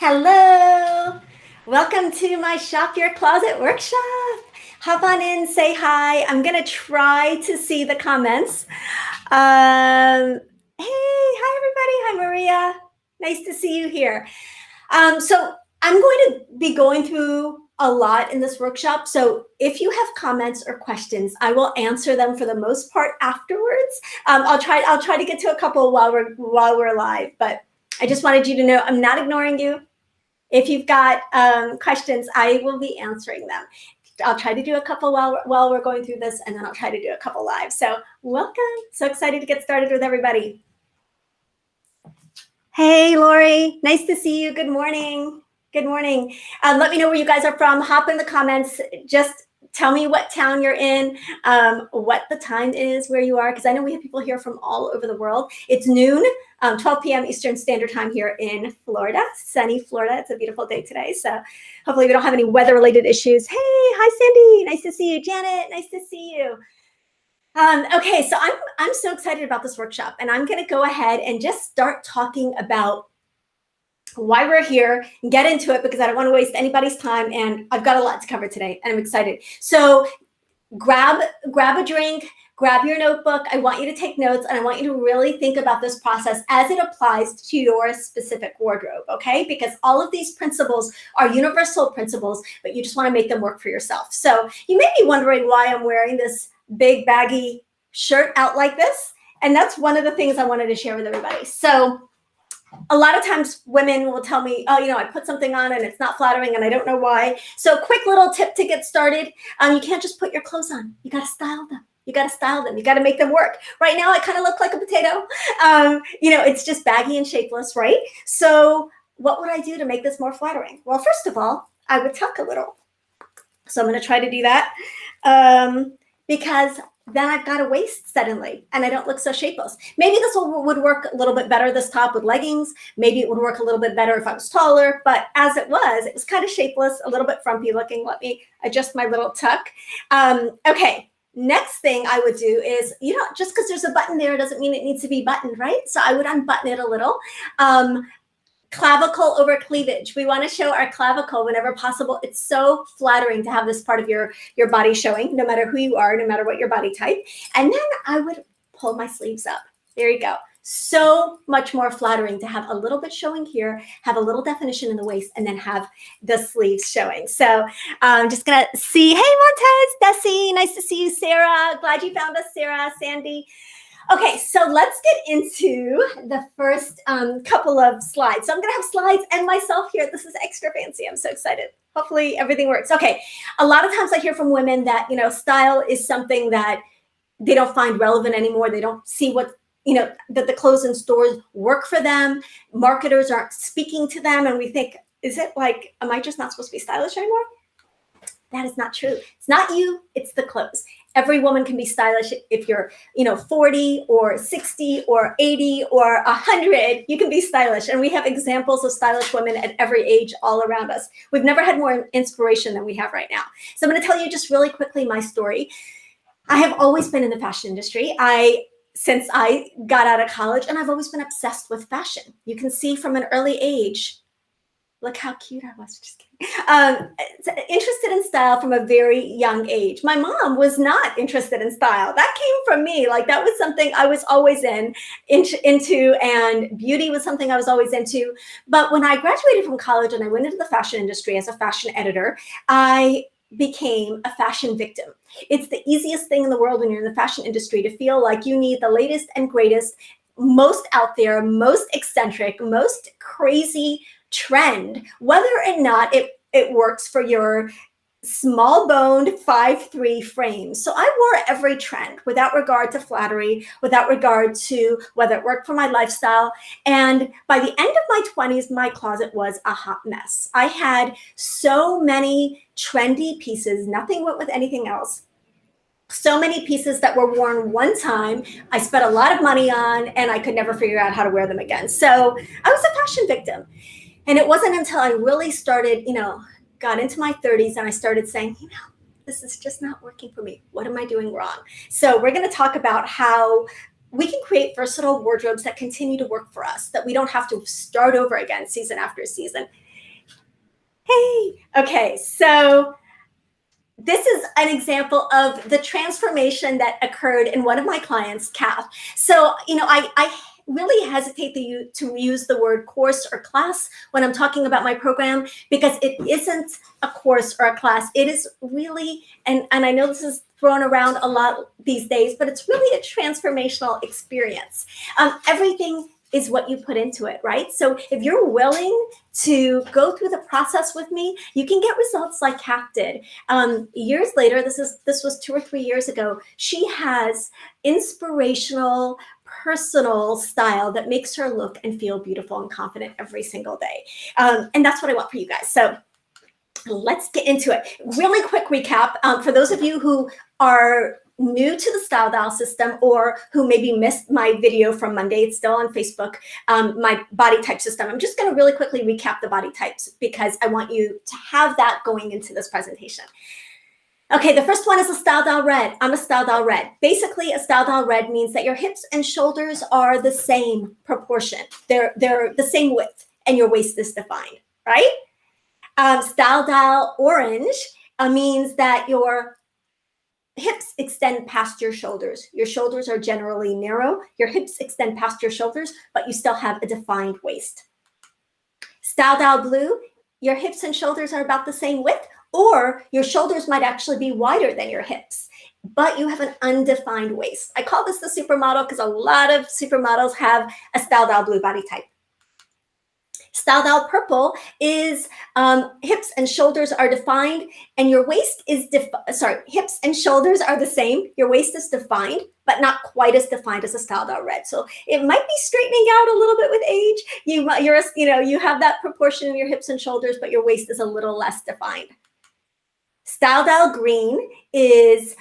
Hello, welcome to my Shop Your Closet workshop. Hop on in, say hi. I'm gonna try to see the comments. Hey, hi everybody. Hi Maria. Nice to see you here. So I'm going to be going through a lot in this workshop. So if you have comments or questions, I will answer them for the most part afterwards. I'll try to get to a couple while we're live, but I just wanted you to know I'm not ignoring you. If you've got questions, I will be answering them. I'll try to do a couple while we're going through this, and then I'll try to do a couple live. So welcome. So excited to get started with everybody. Hey, Lori. Nice to see you. Good morning. Good morning. Let me know where you guys are from. Hop in the comments. Just tell me what town you're in, what the time is where you are, because I know we have people here from all over the world. It's noon, 12 p.m. Eastern Standard Time here in Florida, sunny Florida. It's a beautiful day today, so hopefully we don't have any weather-related issues. Hey, hi, Sandy. Nice to see you. Janet, nice to see you. Okay, so I'm so excited about this workshop, and I'm going to go ahead and just start talking about why we're here and get into it, because I don't want to waste anybody's time, and I've got a lot to cover today, and I'm excited. So grab a drink, grab your notebook. I want you to take notes, and I want you to really think about this process as it applies to your specific wardrobe, okay? Because all of these principles are universal principles, but you just want to make them work for yourself. So you may be wondering why I'm wearing this big baggy shirt out like this, and that's one of the things I wanted to share with everybody. So a lot of times women will tell me, oh, I put something on and it's not flattering and I don't know why. So quick little tip to get started. You can't just put your clothes on. You got to style them. You got to style them. You got to make them work. Right now, I kind of look like a potato. It's just baggy and shapeless, right? So what would I do to make this more flattering? Well, first of all, I would tuck a little. So I'm going to try to do that because then I've got a waist suddenly and I don't look so shapeless. Maybe this would work a little bit better, this top with leggings. Maybe it would work a little bit better if I was taller, but as it was kind of shapeless, a little bit frumpy looking. Let me adjust my little tuck. Okay, next thing I would do is, just because there's a button there doesn't mean it needs to be buttoned, right? So I would unbutton it a little. Clavicle over cleavage. We want to show our clavicle whenever possible. It's so flattering to have this part of your body showing, no matter who you are, no matter what your body type. And then I would pull my sleeves up. There you go. So much more flattering to have a little bit showing here, have a little definition in the waist, and then have the sleeves showing. So I'm just going to see, hey, Montez, Desi, nice to see you, Sarah. Glad you found us, Sarah, Sandy. Okay, so let's get into the first couple of slides. So I'm going to have slides and myself here. This is extra fancy. I'm so excited. Hopefully everything works. Okay, a lot of times I hear from women that, style is something that they don't find relevant anymore. They don't see what, that the clothes in stores work for them. Marketers aren't speaking to them. And we think, is it like, am I just not supposed to be stylish anymore? That is not true. It's not you, it's the clothes. Every woman can be stylish. If you're, 40 or 60 or 80 or 100, you can be stylish. And we have examples of stylish women at every age all around us. We've never had more inspiration than we have right now. So I'm going to tell you just really quickly my story. I have always been in the fashion industry. Since I got out of college, and I've always been obsessed with fashion. You can see from an early age, look how cute I was, just kidding. Interested in style from a very young age. My mom was not interested in style. That came from me. Like, that was something I was always into, and beauty was something I was always into. But when I graduated from college and I went into the fashion industry as a fashion editor, I became a fashion victim. It's the easiest thing in the world when you're in the fashion industry to feel like you need the latest and greatest, most out there, most eccentric, most crazy trend, whether or not it works for your small boned 5'3" frame. So I wore every trend without regard to flattery, without regard to whether it worked for my lifestyle. And by the end of my 20s, my closet was a hot mess. I had so many trendy pieces. Nothing went with anything else. So many pieces that were worn one time, I spent a lot of money on, and I could never figure out how to wear them again. So I was a fashion victim. And it wasn't until I really started, got into my 30s and I started saying, this is just not working for me. What am I doing wrong? So we're going to talk about how we can create versatile wardrobes that continue to work for us, that we don't have to start over again season after season. Hey, okay, so this is an example of the transformation that occurred in one of my clients' calf. So, I really hesitate to use the word course or class when I'm talking about my program, because it isn't a course or a class. It is really, and I know this is thrown around a lot these days, but it's really a transformational experience. Everything is what you put into it, right? So if you're willing to go through the process with me, you can get results like Kat did. Years later, this was 2 or 3 years ago, she has inspirational, personal style that makes her look and feel beautiful and confident every single day. And that's what I want for you guys. So let's get into it. Really quick recap for those of you who are new to the Style Dial system, or who maybe missed my video from Monday. It's still on Facebook, my body type system. I'm just going to really quickly recap the body types because I want you to have that going into this presentation. Okay, the first one is a Style Dial Red. I'm a Style Dial Red. Basically, a Style Dial Red means that your hips and shoulders are the same proportion. They're the same width, and your waist is defined, right? Style Dial Orange means that your hips extend past your shoulders. Your shoulders are generally narrow. Your hips extend past your shoulders, but you still have a defined waist. Style Dial Blue, your hips and shoulders are about the same width, or your shoulders might actually be wider than your hips, but you have an undefined waist. I call this the supermodel because a lot of supermodels have a Style Dial Blue body type. Style Dial Purple is hips and shoulders are defined, and your waist is hips and shoulders are the same. Your waist is defined, but not quite as defined as a Style Dial Red. So it might be straightening out a little bit with age. You have that proportion in your hips and shoulders, but your waist is a little less defined. Style Dial Green is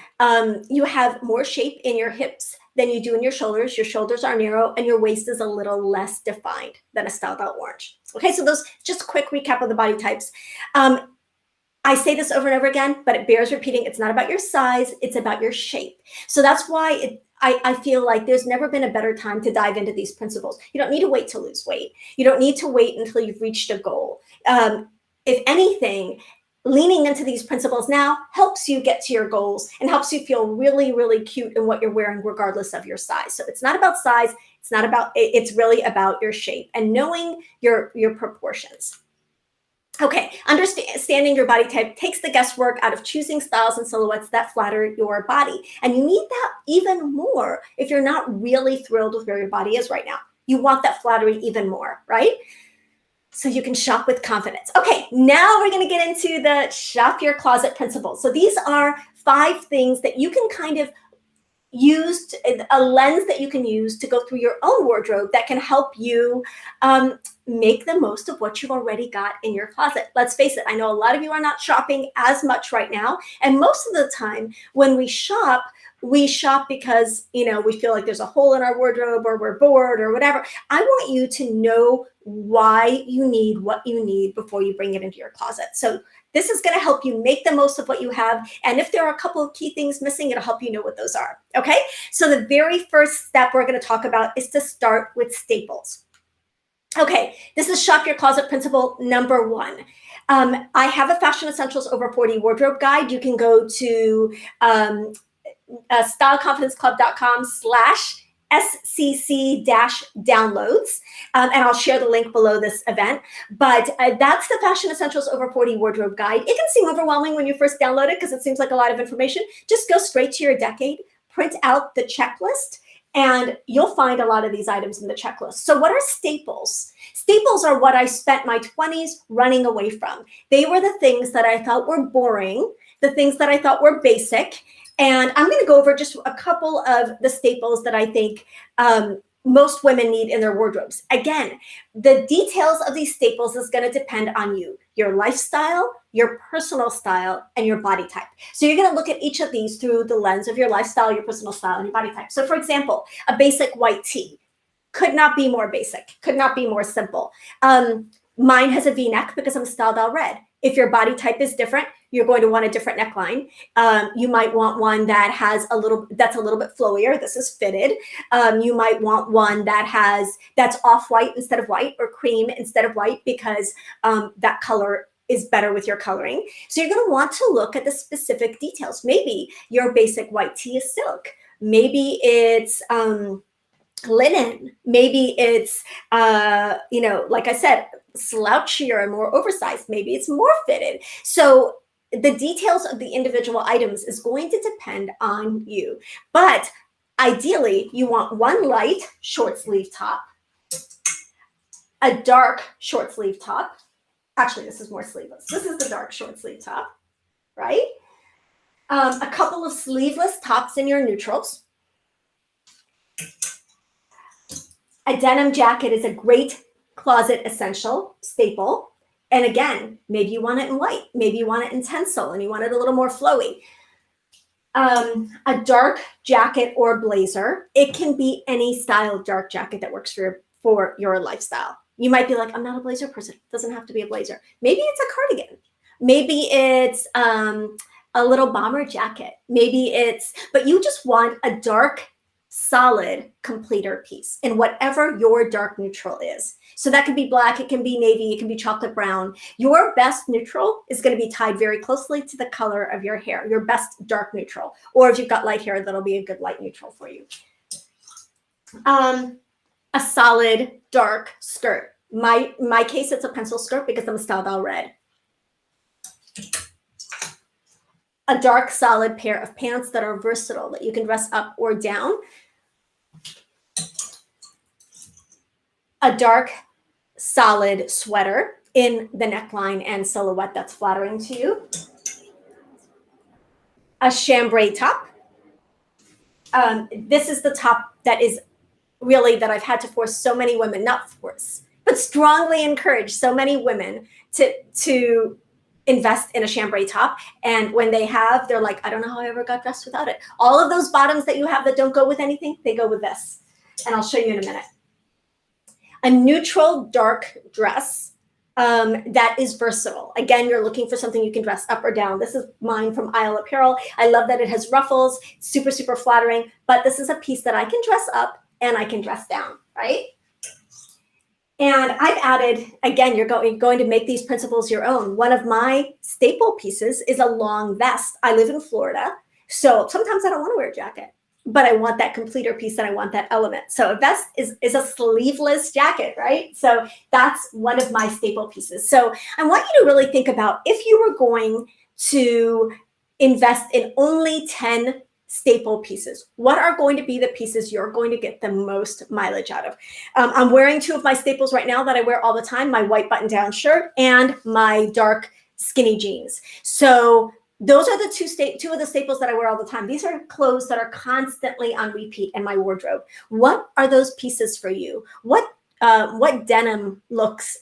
you have more shape in your hips than you do in your shoulders. Your shoulders are narrow, and your waist is a little less defined than a Style Dial Orange. Okay, so those, just a quick recap of the body types. I say this over and over again, but it bears repeating. It's not about your size, it's about your shape. So that's why I feel like there's never been a better time to dive into these principles. You don't need to wait to lose weight. You don't need to wait until you've reached a goal. If anything, leaning into these principles now helps you get to your goals and helps you feel really, really cute in what you're wearing, regardless of your size. So it's not about size. It's really about your shape and knowing your proportions. Okay, understanding your body type takes the guesswork out of choosing styles and silhouettes that flatter your body. And you need that even more if you're not really thrilled with where your body is right now. You want that flattery even more, right? So you can shop with confidence. Okay, now we're going to get into the shop your closet principles. So these are 5 things that you can kind of use, a lens that you can use to go through your own wardrobe that can help you make the most of what you've already got in your closet. Let's face it, I know a lot of you are not shopping as much right now. And most of the time when we shop because, we feel like there's a hole in our wardrobe, or we're bored, or whatever. I want you to know why you need what you need before you bring it into your closet. So this is going to help you make the most of what you have. And if there are a couple of key things missing, it'll help you know what those are. Okay. So the very first step we're going to talk about is to start with staples. Okay. This is shop your closet principle number 1. I have a Fashion Essentials Over 40 wardrobe guide. You can go to styleconfidenceclub.com/SCC-downloads. And I'll share the link below this event. But that's the Fashion Essentials Over 40 wardrobe guide. It can seem overwhelming when you first download it because it seems like a lot of information. Just go straight to your decade, print out the checklist, and you'll find a lot of these items in the checklist. So what are staples? Staples are what I spent my 20s running away from. They were the things that I thought were boring, the things that I thought were basic. And I'm going to go over just a couple of the staples that I think most women need in their wardrobes. Again, the details of these staples is going to depend on you, your lifestyle, your personal style, and your body type. So you're going to look at each of these through the lens of your lifestyle, your personal style, and your body type. So for example, a basic white tee could not be more basic, could not be more simple. Mine has a V-neck because I'm Style Dial Red. If your body type is different, you're going to want a different neckline. You might want one that has that's a little bit flowier. This is fitted. You might want one that's off-white instead of white, or cream instead of white, because that color is better with your coloring. So you're going to want to look at the specific details. Maybe your basic white tee is silk. Maybe it's linen. Maybe it's, like I said, slouchier and more oversized. Maybe it's more fitted. So the details of the individual items is going to depend on you. But ideally, you want one light short sleeve top, a dark short sleeve top. Actually, this is more sleeveless. This is the dark short sleeve top, right? A couple of sleeveless tops in your neutrals. A denim jacket is a great closet essential staple. And again, maybe you want it in white. Maybe you want it in tencel and you want it a little more flowy. A dark jacket or blazer. It can be any style of dark jacket that works for your lifestyle. You might be like, I'm not a blazer person. It doesn't have to be a blazer. Maybe it's a cardigan. Maybe it's a little bomber jacket. But you just want a dark, solid completer piece in whatever your dark neutral is. So that could be black, it can be navy, it can be chocolate brown. Your best neutral is going to be tied very closely to the color of your hair, your best dark neutral. Or if you've got light hair, that'll be a good light neutral for you. A solid dark skirt. My case, it's a pencil skirt because I'm styled all red. A dark, solid pair of pants that are versatile, that you can dress up or down. A dark, solid sweater in the neckline and silhouette that's flattering to you. A chambray top. This is the top that is really that I've had to force so many women, not force, but strongly encourage so many women to invest in a chambray top. And when they have, they're like, I don't know how I ever got dressed without it. All of those bottoms that you have that don't go with anything, they go with this. And I'll show you in a minute. A neutral dark dress that is versatile. Again, you're looking for something you can dress up or down. This is mine from Isle Apparel. I love that it has ruffles, super, super flattering, but this is a piece that I can dress up and I can dress down, right? And I've added, again, you're going to make these principles your own. One of my staple pieces is a long vest. I live in Florida, so sometimes I don't want to wear a jacket, but I want that completer piece and I want that element. So a vest is a sleeveless jacket, right? So that's one of my staple pieces. So I want you to really think about if you were going to invest in only 10 staple pieces, what are going to be the pieces you're going to get the most mileage out of? I'm wearing two of my staples right now that I wear all the time, my white button-down shirt and my dark skinny jeans. So those are the two of the staples that I wear all the time. These are clothes that are constantly on repeat in my wardrobe. What are those pieces for you? What denim looks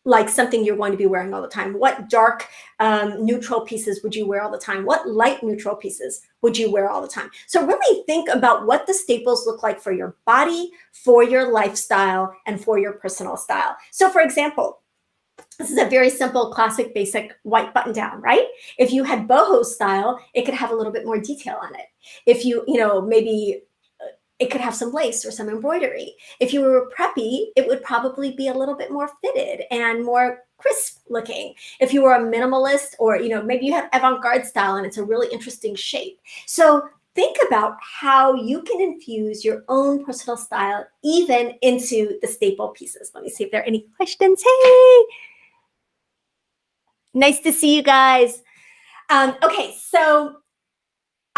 like something you're going to be wearing all the time? What dark neutral pieces would you wear all the time? What light neutral pieces would you wear all the time? So really think about what the staples look like for your body, for your lifestyle, and for your personal style. So for example, this is a very simple, classic, basic white button down, right? If you had boho style, it could have a little bit more detail on it. If maybe it could have some lace or some embroidery. If you were preppy, it would probably be a little bit more fitted and more crisp looking. If you were a minimalist or, maybe you have avant-garde style and it's a really interesting shape. So think about how you can infuse your own personal style even into the staple pieces. Let me see if there are any questions. Hey, nice to see you guys. Okay, so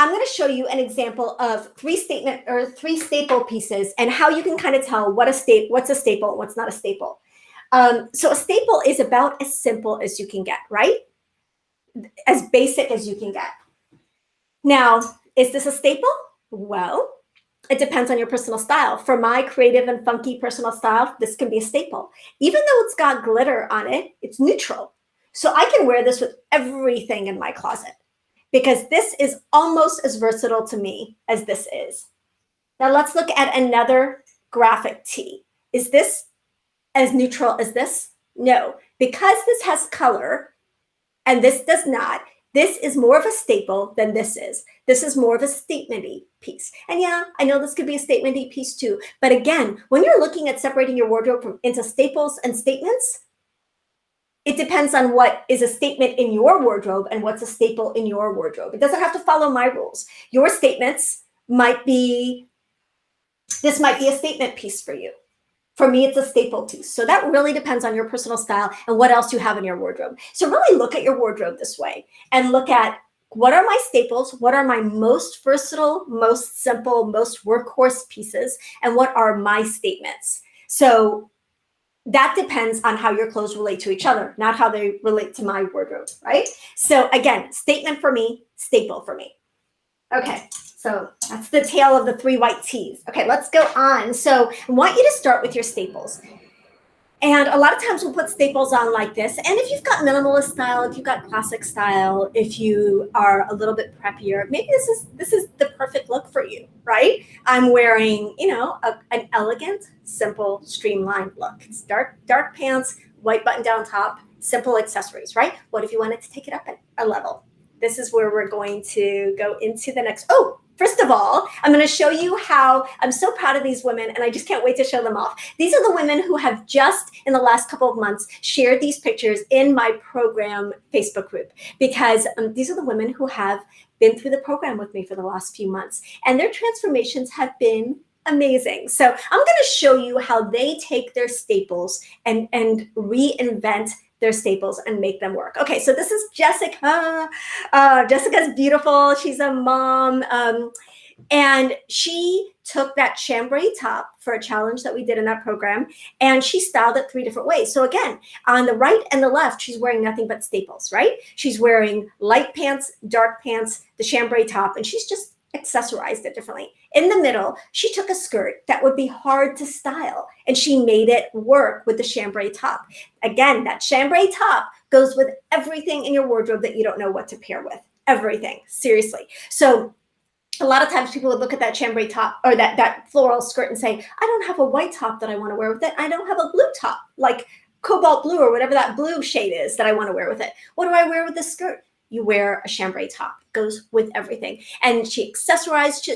I'm going to show you an example of three staple pieces and how you can kind of tell what's a staple and what's not a staple. So a staple is about as simple as you can get, right? As basic as you can get. Now, is this a staple? Well, it depends on your personal style. For my creative and funky personal style, this can be a staple. Even though it's got glitter on it, it's neutral. So I can wear this with everything in my closet, because this is almost as versatile to me as this is. Now let's look at another graphic tee. Is this as neutral as this? No, because this has color and this does not. This is more of a staple than this is. This is more of a statement-y piece. And yeah, I know this could be a statement-y piece too. But again, when you're looking at separating your wardrobe into staples and statements, it depends on what is a statement in your wardrobe and what's a staple in your wardrobe. It doesn't have to follow my rules. Your statements might be, this might be a statement piece for you. For me, it's a staple piece. So that really depends on your personal style and what else you have in your wardrobe. So really look at your wardrobe this way and look at, what are my staples? What are my most versatile, most simple, most workhorse pieces? And what are my statements? So that depends on how your clothes relate to each other, not how they relate to my wardrobe, right? So again, statement for me, staple for me. Okay, so that's the tale of the 3 white tees. Okay, let's go on. So I want you to start with your staples. And a lot of times we'll put staples on like this. And if you've got minimalist style, if you've got classic style, if you are a little bit preppier, maybe this is the perfect look for you, right? I'm wearing, you know, an elegant, simple, streamlined look. It's dark pants, white button down top, simple accessories, right? What if you wanted to take it up a level? This is where we're going to go into the next. Oh, first of all, I'm going to show you how I'm so proud of these women, and I just can't wait to show them off. These are the women who have just in the last couple of months shared these pictures in my program Facebook group, because these are the women who have been through the program with me for the last few months, and their transformations have been amazing. So I'm going to show you how they take their staples and reinvent their staples and make them work. Okay, so this is Jessica. Jessica's beautiful. She's a mom. And she took that chambray top for a challenge that we did in that program, and she styled it 3 different ways. So again, on the right and the left, she's wearing nothing but staples, right? She's wearing light pants, dark pants, the chambray top, and she's just accessorized it differently. In the middle, she took a skirt that would be hard to style, and she made it work with the chambray top. Again, that chambray top goes with everything in your wardrobe that you don't know what to pair with. Everything, seriously. So a lot of times people would look at that chambray top or that floral skirt and say, I don't have a white top that I want to wear with it. I don't have a blue top, like cobalt blue or whatever that blue shade is that I want to wear with it. What do I wear with this skirt? You wear a chambray top. It goes with everything. And she accessorized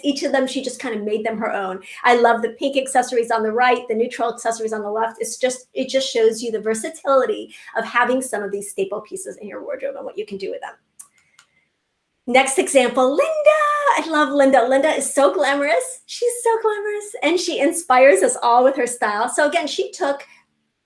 each of them. She just kind of made them her own. I love the pink accessories on the right, the neutral accessories on the left. It just shows you the versatility of having some of these staple pieces in your wardrobe and what you can do with them. Next example, Linda. I love Linda. Linda is so glamorous. She's so glamorous, and she inspires us all with her style. So again, she took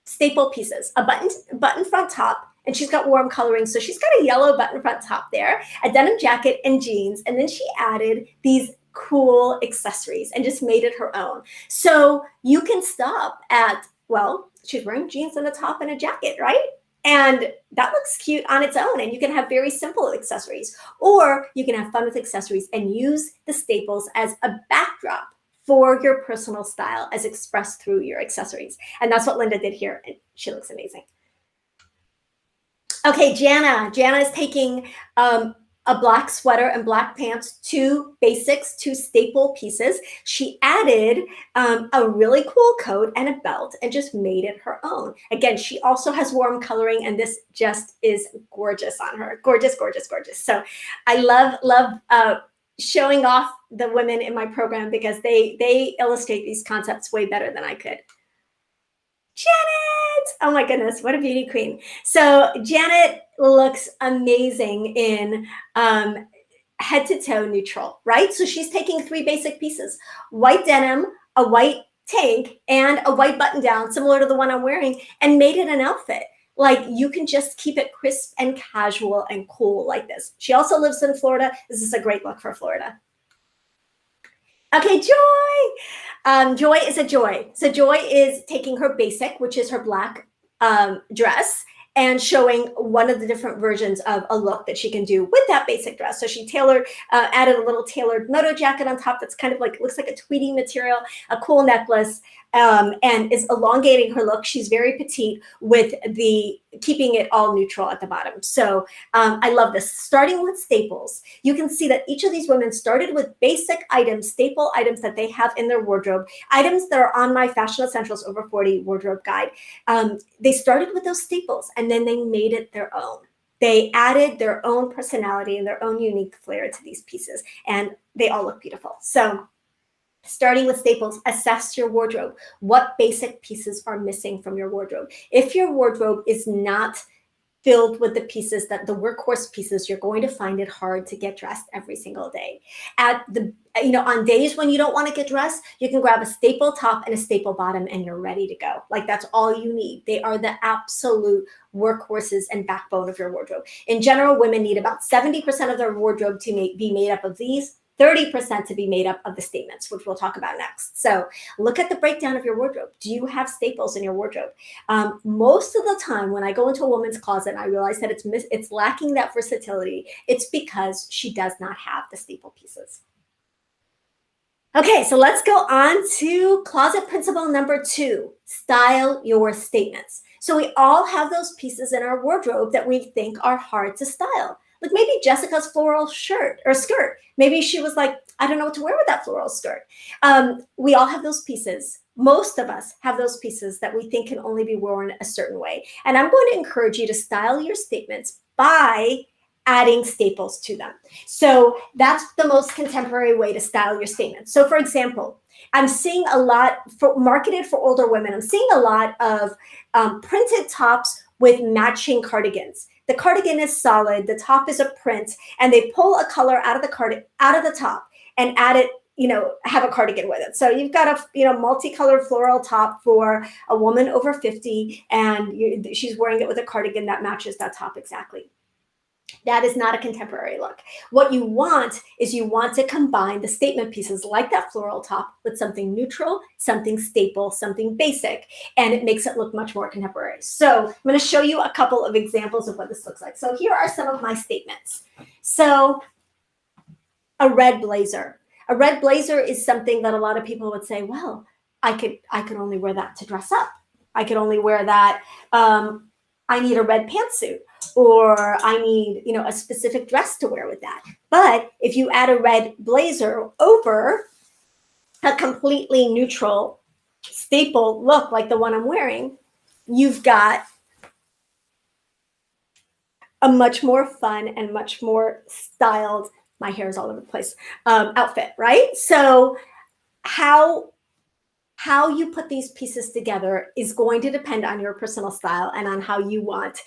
staple pieces, a button front top, and she's got warm coloring. So she's got a yellow button front top there, a denim jacket and jeans, and then she added these cool accessories and just made it her own. So you can stop at, well, she's wearing jeans and a top and a jacket, right? And that looks cute on its own, and you can have very simple accessories, or you can have fun with accessories and use the staples as a backdrop for your personal style as expressed through your accessories. And that's what Linda did here, and she looks amazing. Okay, Jana. Jana is taking a black sweater and black pants, 2 basics, 2 staple pieces. She added a really cool coat and a belt and just made it her own. Again, she also has warm coloring, and this just is gorgeous on her. Gorgeous, gorgeous, gorgeous. So I love showing off the women in my program because they illustrate these concepts way better than I could. Janet! Oh my goodness, what a beauty queen. So Janet looks amazing in head to toe neutral, right? So she's taking 3 basic pieces, white denim, a white tank, and a white button down, similar to the one I'm wearing, and made it an outfit. Like, you can just keep it crisp and casual and cool like this. She also lives in Florida. This is a great look for Florida. Okay, Joy. Joy is a Joy. So Joy is taking her basic, which is her black dress, and showing one of the different versions of a look that she can do with that basic dress. So she added a little tailored moto jacket on top that's kind of like, looks like a tweedy material, a cool necklace, and is elongating her look. She's very petite with keeping it all neutral at the bottom. So I love this. Starting with staples, you can see that each of these women started with basic items, staple items that they have in their wardrobe, items that are on my Fashion Essentials Over 40 wardrobe guide. They started with those staples, and then they made it their own. They added their own personality and their own unique flair to these pieces, and they all look beautiful. So Starting with staples, assess your wardrobe. What basic pieces are missing from your wardrobe? If your wardrobe is not filled with the pieces that the workhorse pieces, you're going to find it hard to get dressed every single day. On days when you don't want to get dressed, you can grab a staple top and a staple bottom and you're ready to go. Like, that's all you need. They are the absolute workhorses and backbone of your wardrobe. In general, women need about 70% of their wardrobe to be made up of these, 30% to be made up of the statements, which we'll talk about next. So look at the breakdown of your wardrobe. Do you have staples in your wardrobe? Most of the time when I go into a woman's closet and I realize that it's lacking that versatility, it's because she does not have the staple pieces. Okay, so let's go on to closet principle number 2, style your statements. So we all have those pieces in our wardrobe that we think are hard to style. Like maybe Jessica's floral shirt or skirt. Maybe she was like, I don't know what to wear with that floral skirt. We all have those pieces. Most of us have those pieces that we think can only be worn a certain way. And I'm going to encourage you to style your statements by adding staples to them. So that's the most contemporary way to style your statements. So for example, I'm seeing a lot marketed for older women. I'm seeing a lot of printed tops with matching cardigans. The cardigan is solid, the top is a print, and they pull a color out of the top and add it, have a cardigan with it. So you've got a multicolored floral top for a woman over 50, and she's wearing it with a cardigan that matches that top exactly. That is not a contemporary look. What you want is to combine the statement pieces like that floral top with something neutral, something staple, something basic, and it makes it look much more contemporary. So I'm going to show you a couple of examples of what this looks like. So here are some of my statements. So a red blazer. A red blazer is something that a lot of people would say, well, I could only wear that to dress up. I could only wear that. I need a red pantsuit, or I need, a specific dress to wear with that. But if you add a red blazer over a completely neutral staple look like the one I'm wearing, you've got a much more fun and much more styled, my hair is all over the place, outfit, right? So how you put these pieces together is going to depend on your personal style and on how you want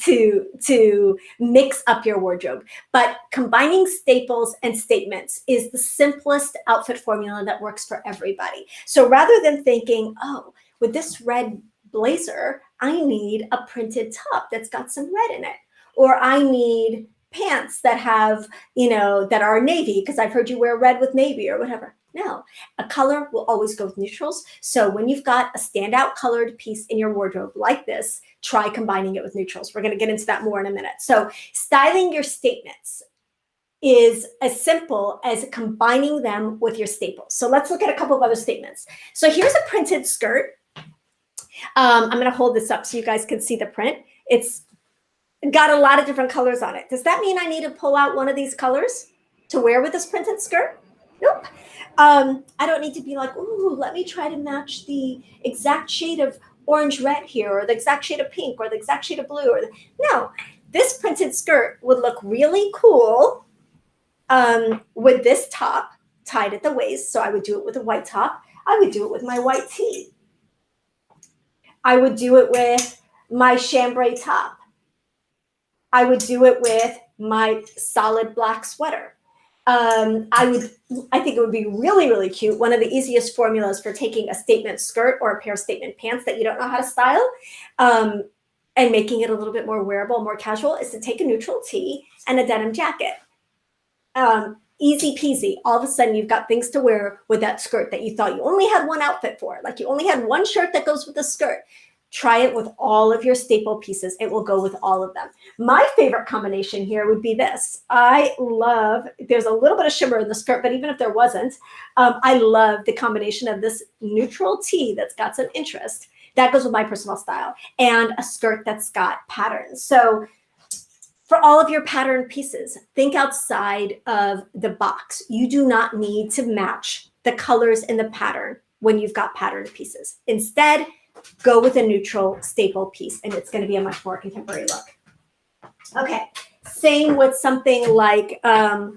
to mix up your wardrobe. But combining staples and statements is the simplest outfit formula that works for everybody. So rather than thinking, oh, with this red blazer, I need a printed top that's got some red in it, or I need pants that have, that are navy because I've heard you wear red with navy or whatever. No, a color will always go with neutrals. So when you've got a standout colored piece in your wardrobe like this, try combining it with neutrals. We're going to get into that more in a minute. So styling your statements is as simple as combining them with your staples. So let's look at a couple of other statements. So here's a printed skirt. I'm going to hold this up so you guys can see the print. It's got a lot of different colors on it. Does that mean I need to pull out one of these colors to wear with this printed skirt? Nope. I don't need to be like, ooh, let me try to match the exact shade of orange red here, or the exact shade of pink, or the exact shade of blue. No, this printed skirt would look really cool with this top tied at the waist. So I would do it with a white top. I would do it with my white tee. I would do it with my chambray top. I would do it with my solid black sweater. I think it would be really, really cute. One of the easiest formulas for taking a statement skirt or a pair of statement pants that you don't know how to style and making it a little bit more wearable, more casual, is to take a neutral tee and a denim jacket. Easy peasy. All of a sudden, you've got things to wear with that skirt that you thought you only had one outfit for. Like you only had one shirt that goes with the skirt. Try it with all of your staple pieces. It will go with all of them. My favorite combination here would be this. There's a little bit of shimmer in the skirt, but even if there wasn't, I love the combination of this neutral tee that's got some interest. That goes with my personal style, and a skirt that's got patterns. So for all of your pattern pieces, think outside of the box. You do not need to match the colors in the pattern when you've got patterned pieces. Instead, go with a neutral staple piece, and it's going to be a much more contemporary look. Okay, same with something like a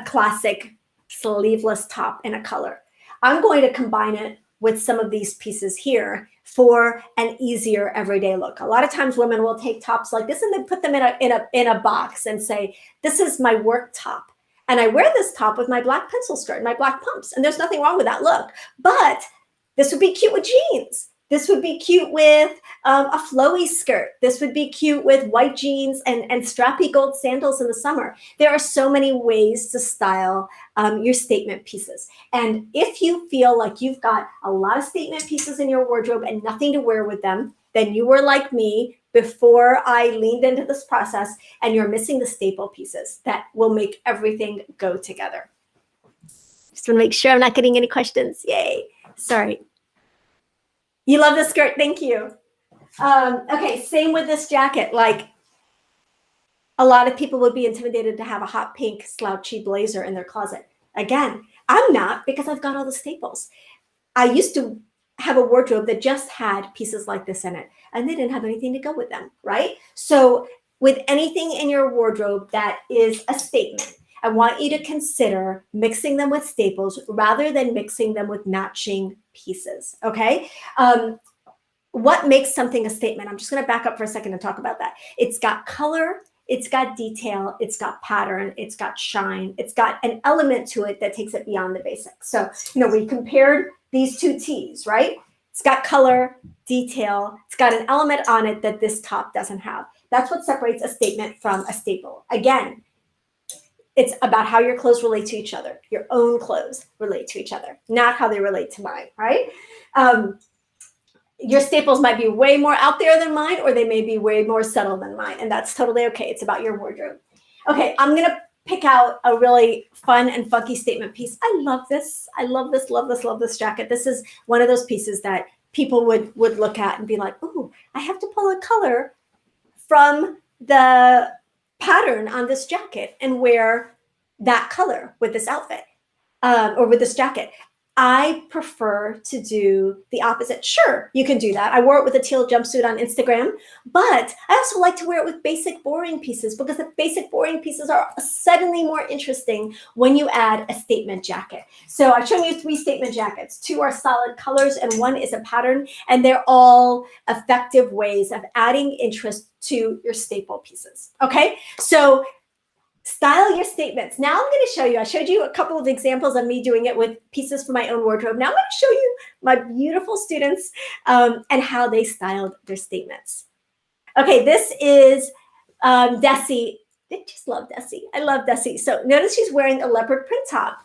classic sleeveless top in a color. I'm going to combine it with some of these pieces here for an easier everyday look. A lot of times women will take tops like this and they put them in a box and say, this is my work top. And I wear this top with my black pencil skirt and my black pumps. And there's nothing wrong with that look. But this would be cute with jeans. This would be cute with a flowy skirt. This would be cute with white jeans and strappy gold sandals in the summer. There are so many ways to style your statement pieces. And if you feel like you've got a lot of statement pieces in your wardrobe and nothing to wear with them, then you were like me before I leaned into this process, and you're missing the staple pieces that will make everything go together. Just want to make sure I'm not getting any questions. Yay. Sorry. You love the skirt. Thank you. Okay, same with this jacket. Like, a lot of people would be intimidated to have a hot pink slouchy blazer in their closet. Again, I'm not, because I've got all the staples. I used to have a wardrobe that just had pieces like this in it, and they didn't have anything to go with them, right? So with anything in your wardrobe that is a statement, I want you to consider mixing them with staples rather than mixing them with matching pieces, okay? What makes something a statement? I'm just gonna back up for a second and talk about that. It's got color, it's got detail, it's got pattern, it's got shine, it's got an element to it that takes it beyond the basics. So, we compared these two tees, right? It's got color, detail, it's got an element on it that this top doesn't have. That's what separates a statement from a staple. Again, it's about how your clothes relate to each other. Your own clothes relate to each other, not how they relate to mine, right? Your staples might be way more out there than mine, or they may be way more subtle than mine, and that's totally okay. It's about your wardrobe. Okay, I'm gonna pick out a really fun and funky statement piece. I love this. I love this, love this, love this jacket. This is one of those pieces that people would look at and be like, ooh, I have to pull a color from the pattern on this jacket and wear that color with this outfit or with this jacket. I prefer to do the opposite. Sure, you can do that. I wore it with a teal jumpsuit on Instagram, but I also like to wear it with basic boring pieces, because the basic boring pieces are suddenly more interesting when you add a statement jacket. So I've shown you 3 statement jackets. 2 are solid colors and 1 is a pattern, and they're all effective ways of adding interest to your staple pieces. Okay, so style your statements. Now I'm going to show you, I showed you a couple of examples of me doing it with pieces from my own wardrobe. Now I'm going to show you my beautiful students and how they styled their statements. Okay, this is Desi. I just love Desi. I love Desi. So notice she's wearing a leopard print top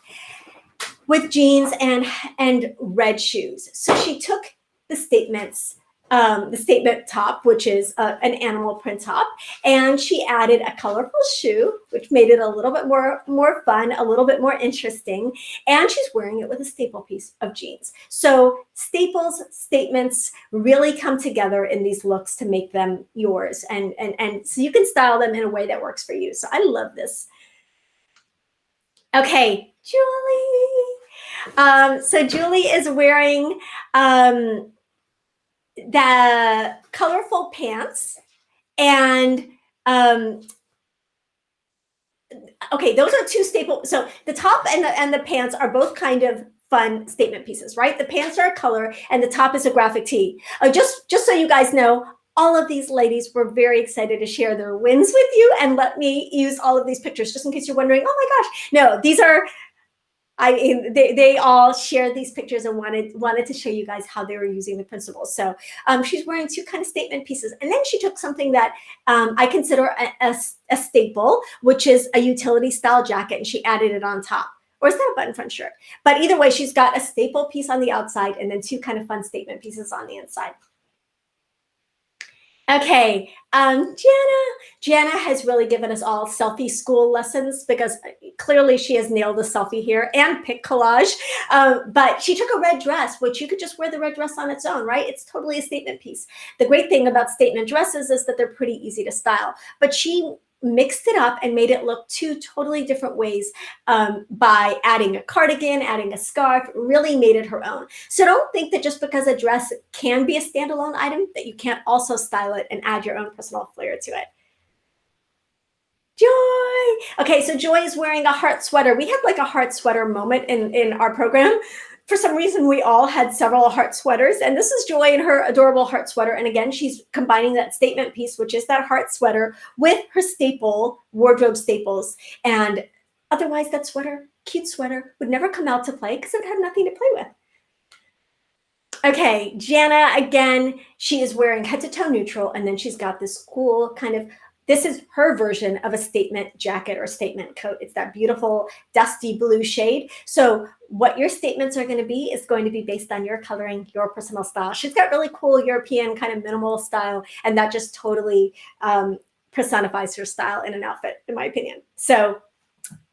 with jeans and red shoes. So she took the statements, the statement top, which is an animal print top, and she added a colorful shoe, which made it a little bit more fun, a little bit more interesting, and she's wearing it with a staple piece of jeans. So staples, statements really come together in these looks to make them yours, and so you can style them in a way that works for you. So I love this. Okay, Julie. So Julie is wearing the colorful pants, and okay, those are 2 staple. So the top and the pants are both kind of fun statement pieces, right? The pants are a color and the top is a graphic tee. Just so you guys know, all of these ladies were very excited to share their wins with you and let me use all of these pictures, just in case you're wondering, oh my gosh, no, these are, they all shared these pictures and wanted to show you guys how they were using the principles. So she's wearing 2 kind of statement pieces. And then she took something that I consider a staple, which is a utility style jacket, and she added it on top. Or is that a button front shirt? But either way, she's got a staple piece on the outside and then 2 kind of fun statement pieces on the inside. Okay, Jana has really given us all selfie school lessons, because clearly she has nailed the selfie here and pic collage. But she took a red dress, which you could just wear the red dress on its own, right? It's totally a statement piece. The great thing about statement dresses is that they're pretty easy to style. But she mixed it up and made it look 2 totally different ways by adding a cardigan, adding a scarf, really made it her own. So don't think that just because a dress can be a standalone item that you can't also style it and add your own personal flair to it. Joy. Okay, so Joy is wearing a heart sweater. We had like a heart sweater moment in our program. for some reason, we all had several heart sweaters, and this is Joy in her adorable heart sweater. And again, she's combining that statement piece, which is that heart sweater, with her staple, wardrobe staples. And otherwise, that sweater, cute sweater, would never come out to play because it would have nothing to play with. Okay, Jana, again, she is wearing head to toe neutral, and then she's got this cool kind of, this is her version of a statement jacket or statement coat. It's that beautiful dusty blue shade. So what your statements are going to be is going to be based on your coloring, your personal style. She's got really cool European kind of minimal style, and that just totally personifies her style in an outfit, in my opinion. So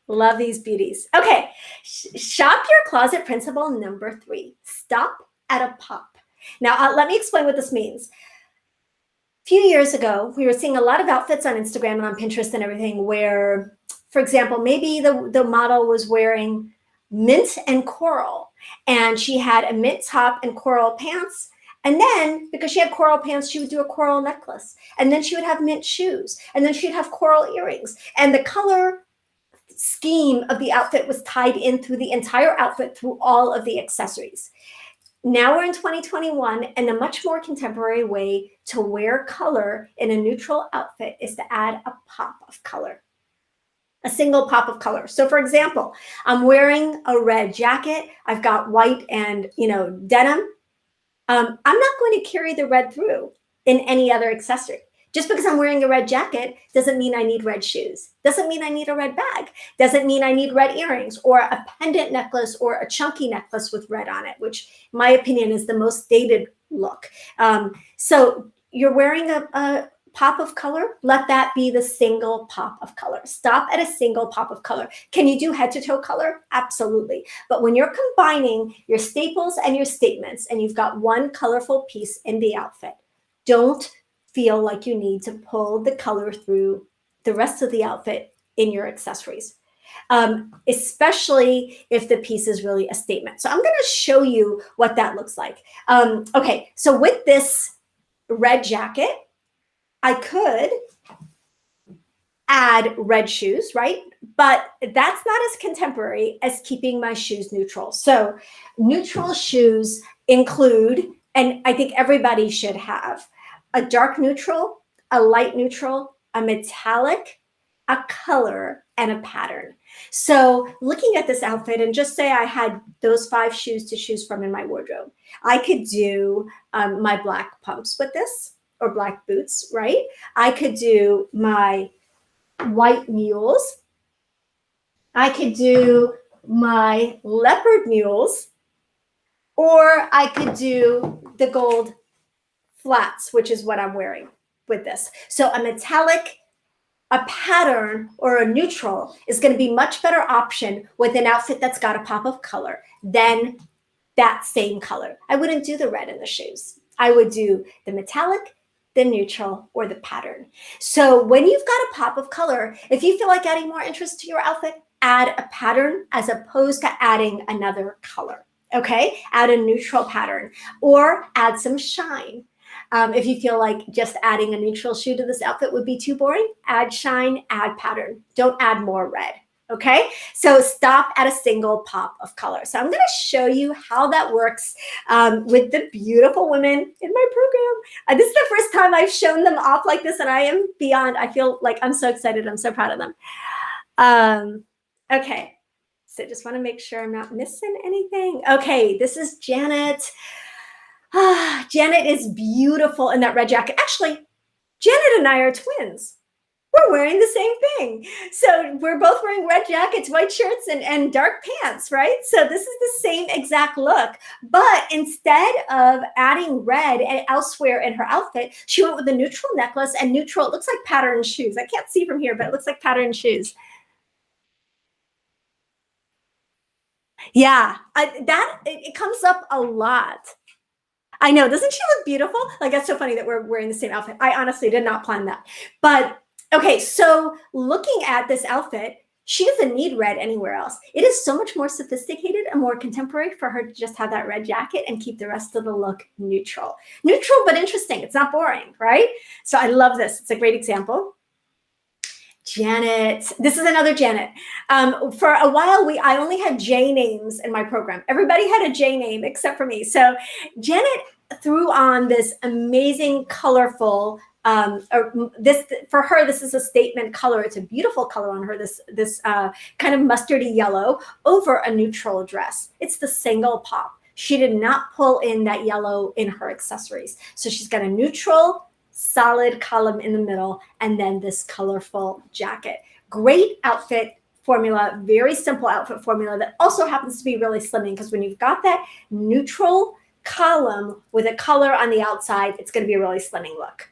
love these beauties. Okay, shop your closet principle number 3. Stop at a pop. Now, let me explain what this means. A few years ago, we were seeing a lot of outfits on Instagram and on Pinterest and everything where, for example, maybe the model was wearing mint and coral, and she had a mint top and coral pants. And then, because she had coral pants, she would do a coral necklace. And then she would have mint shoes. And then she'd have coral earrings. And the color scheme of the outfit was tied in through the entire outfit, through all of the accessories. Now we're in 2021, and a much more contemporary way to wear color in a neutral outfit is to add a pop of color, a single pop of color. So for example, I'm wearing a red jacket. I've got white and, denim. I'm not going to carry the red through in any other accessory. Just because I'm wearing a red jacket doesn't mean I need red shoes. Doesn't mean I need a red bag. Doesn't mean I need red earrings or a pendant necklace or a chunky necklace with red on it, which in my opinion is the most dated look. So you're wearing a pop of color, let that be the single pop of color. Stop at a single pop of color. Can you do head to toe color? Absolutely. But when you're combining your staples and your statements and you've got one colorful piece in the outfit, don't feel like you need to pull the color through the rest of the outfit in your accessories, especially if the piece is really a statement. So I'm going to show you what that looks like. Okay, so with this red jacket, I could add red shoes, right? But that's not as contemporary as keeping my shoes neutral. So neutral shoes include, and I think everybody should have, a dark neutral, a light neutral, a metallic, a color, and a pattern. So looking at this outfit, and just say I had those 5 shoes to choose from in my wardrobe, I could do my black pumps with this, or black boots, right? I could do my white mules. I could do my leopard mules, or I could do the gold flats, which is what I'm wearing with this. So a metallic, a pattern, or a neutral is going to be much better option with an outfit that's got a pop of color than that same color. I wouldn't do the red in the shoes. I would do the metallic, the neutral, or the pattern. So when you've got a pop of color, if you feel like adding more interest to your outfit, add a pattern as opposed to adding another color. Okay, add a neutral pattern or add some shine. If you feel like just adding a neutral shoe to this outfit would be too boring, add shine, add pattern. Don't add more red. Okay, so stop at a single pop of color. So I'm going to show you how that works with the beautiful women in my program. This is the first time I've shown them off like this, and I am beyond. I feel like I'm so excited. I'm so proud of them. Okay, so just want to make sure I'm not missing anything. Okay, this is Janet. Janet is beautiful in that red jacket. Actually, Janet and I are twins. We're wearing the same thing. So we're both wearing red jackets, white shirts, and dark pants, right? So this is the same exact look. But instead of adding red elsewhere in her outfit, she went with a neutral necklace and neutral, it looks like patterned shoes. I can't see from here, but it looks like patterned shoes. Yeah, it comes up a lot. I know, doesn't she look beautiful? Like, that's so funny that we're wearing the same outfit. I honestly did not plan that. But okay, so looking at this outfit, she doesn't need red anywhere else. It is so much more sophisticated and more contemporary for her to just have that red jacket and keep the rest of the look neutral. Neutral, but interesting. It's not boring, right? So I love this. It's a great example. Janet. This is another Janet. For a while, I only had J names in my program. Everybody had a J name except for me. So Janet threw on this amazing, colorful, this for her, this is a statement color. It's a beautiful color on her, this kind of mustardy yellow over a neutral dress. It's the single pop. She did not pull in that yellow in her accessories. So she's got a neutral, solid column in the middle, and then this colorful jacket. Great outfit formula, very simple outfit formula that also happens to be really slimming, because when you've got that neutral column with a color on the outside, it's going to be a really slimming look.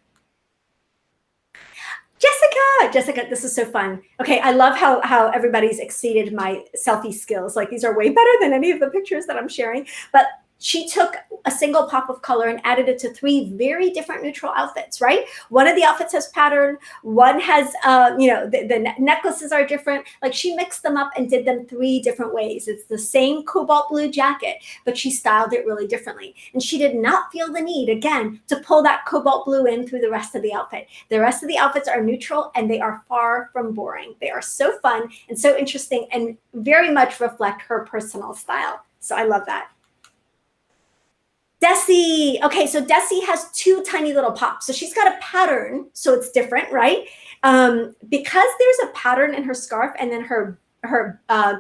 Jessica, this is so fun. Okay, I love how everybody's exceeded my selfie skills. Like, these are way better than any of the pictures that I'm sharing. But she took a single pop of color and added it to 3 very different neutral outfits, right? One of the outfits has pattern. One has, the necklaces are different. Like, she mixed them up and did them 3 different ways. It's the same cobalt blue jacket, but she styled it really differently. And she did not feel the need, again, to pull that cobalt blue in through the rest of the outfit. The rest of the outfits are neutral, and they are far from boring. They are so fun and so interesting and very much reflect her personal style. So I love that. Desi. Okay, so Desi has 2 tiny little pops. So she's got a pattern, so it's different, right? Because there's a pattern in her scarf, and then her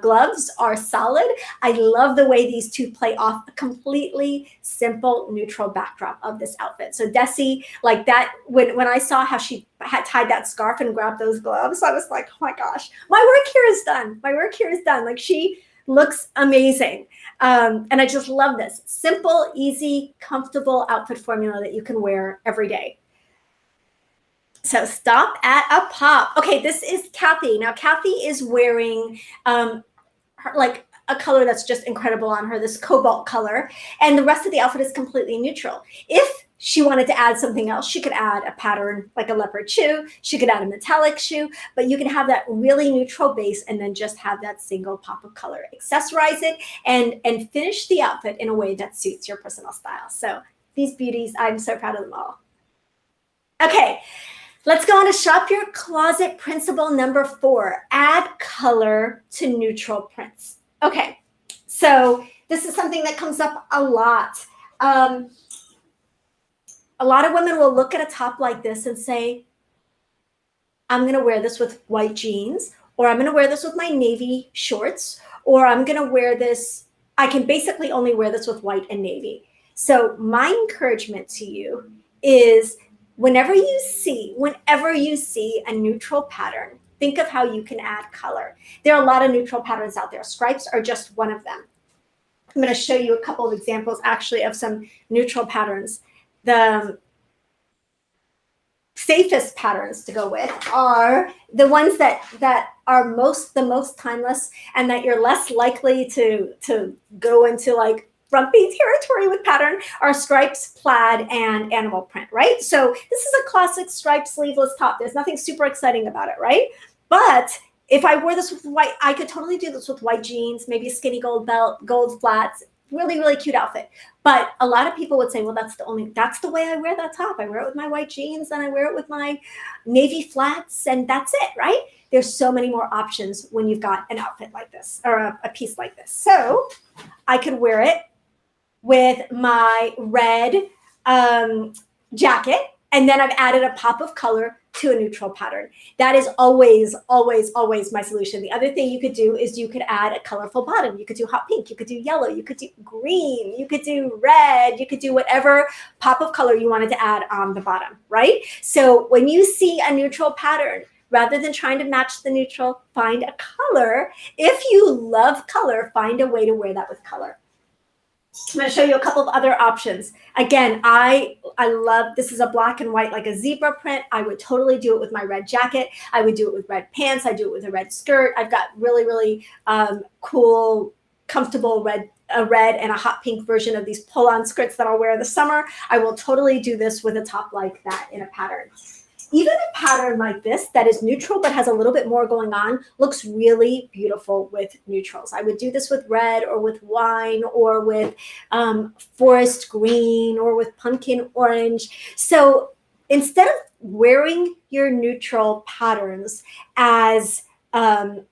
gloves are solid. I love the way these 2 play off a completely simple neutral backdrop of this outfit. So Desi, like that, when I saw how she had tied that scarf and grabbed those gloves, I was like, oh my gosh, my work here is done. My work here is done. Like, she looks amazing. And I just love this simple, easy, comfortable outfit formula that you can wear every day. So stop at a pop. Okay, this is Kathy. Now, Kathy is wearing like a color that's just incredible on her, this cobalt color. And the rest of the outfit is completely neutral. If she wanted to add something else, she could add a pattern like a leopard shoe. She could add a metallic shoe, but you can have that really neutral base and then just have that single pop of color. Accessorize it and finish the outfit in a way that suits your personal style. So these beauties, I'm so proud of them all. Okay, let's go on to shop your closet principle number 4. Add color to neutral prints. Okay, so this is something that comes up a lot. A lot of women will look at a top like this and say, I'm going to wear this with white jeans, or I'm going to wear this with my navy shorts, or I'm going to wear this. I can basically only wear this with white and navy. So my encouragement to you is whenever you see a neutral pattern, think of how you can add color. There are a lot of neutral patterns out there. Stripes are just one of them. I'm going to show you a couple of examples actually of some neutral patterns. The safest patterns to go with are the ones that are the most timeless, and that you're less likely to go into like frumpy territory with pattern, are stripes, plaid, and animal print, right? So this is a classic striped sleeveless top. There's nothing super exciting about it, right? But if I wore this with white, I could totally do this with white jeans, maybe a skinny gold belt, gold flats. Really, really cute outfit. But a lot of people would say, well, that's the way I wear that top. I wear it with my white jeans, and I wear it with my navy flats, and that's it, right? There's so many more options when you've got an outfit like this, or a piece like this. So I could wear it with my red jacket, and then I've added a pop of color to a neutral pattern. That is always, always, always my solution. The other thing you could do is you could add a colorful bottom. You could do hot pink, you could do yellow, you could do green, you could do red, you could do whatever pop of color you wanted to add on the bottom, right? So when you see a neutral pattern, rather than trying to match the neutral, find a color. If you love color, find a way to wear that with color. I'm going to show you a couple of other options. Again, I love, this is a black and white, like a zebra print. I would totally do it with my red jacket. I would do it with red pants. I do it with a red skirt. I've got really, really cool, comfortable a red and a hot pink version of these pull-on skirts that I'll wear in the summer. I will totally do this with a top like that in a pattern. Even a pattern like this that is neutral but has a little bit more going on looks really beautiful with neutrals. I would do this with red or with wine or with forest green or with pumpkin orange. So instead of wearing your neutral patterns as